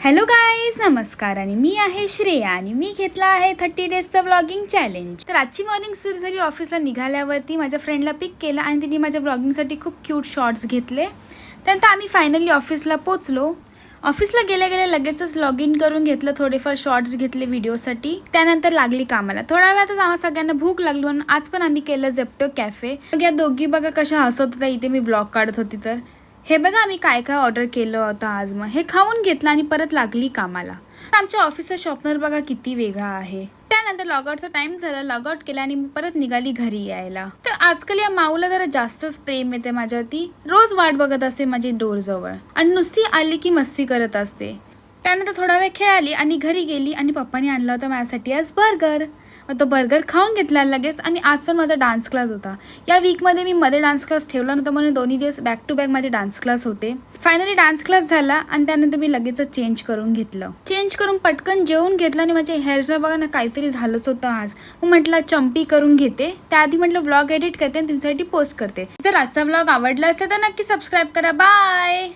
Hello guys, नमस्कार. आणि मी आहे श्रेया आणि मी घेतला आहे 30 डेजचा व्लॉगिंग चॅलेंज. तर आजची मॉर्निंग सुरू झाली. ऑफिसला निघाल्यावरती माझ्या फ्रेंडला पिक केलं आणि तिने माझ्या व्लॉगिंगसाठी खूप क्यूट शॉर्ट्स घेतले. त्यानंतर आम्ही फायनली ऑफिसला पोचलो. ऑफिसला गेल्या गेल्या लगेचच लॉग इन करून घेतलं, थोडेफार शॉर्ट्स घेतले व्हिडिओसाठी. त्यानंतर लागली कामाला. थोड्या वेळातच आम्हा सगळ्यांना भूक लागली म्हणून आज पण आम्ही केलं झेप्टो कॅफे. मग या दोघी बघा कशा हसत होत्या इथे मी व्लॉग काढत होती तर. हे बघा आम्ही काय काय ऑर्डर केलं होतं आज. मग हे खाऊन घेतलं आणि परत लागली कामाला. आमच्या ऑफिसचा शॉपनर बघा किती वेगळा आहे. त्यानंतर लॉगआउटचा टाइम झाला, लॉगआउट केला आणि मी परत निघाली घरी यायला. तर आजकाल या माऊला जरा जास्तच प्रेम येते माझ्यावरती. रोज वाट बघत असते माझी डोर जवळ आणि नुसती आली की मस्ती करत असते. त्यानंतर थोडा वेळ खेळाली आणि घरी गेली आणि पप्पाने आणला होता माझ्यासाठी आज बर्गर. मग तो बर्गर खाऊन घेतला लगेच. आणि आज पण माझा डान्स क्लास होता. या वीकमध्ये मी मध्ये डान्स क्लास ठेवला नव्हता म्हणून 2 दिवस बॅक टू बॅक माझे डान्स क्लास होते. फायनली डान्स क्लास झाला आणि त्यानंतर मी लगेचच चेंज करून घेतलं. चेंज करून पटकन जेवून घेतलं आणि माझ्या हेअरचं बघा ना काहीतरी झालंच होतं आज. मग म्हटलं चंपी करून घेते. त्याआधी म्हटलं व्लॉग एडिट करते आणि तुमच्यासाठी पोस्ट करते. जर आजचा व्लॉग आवडला असेल तर नक्की सबस्क्राईब करा. बाय.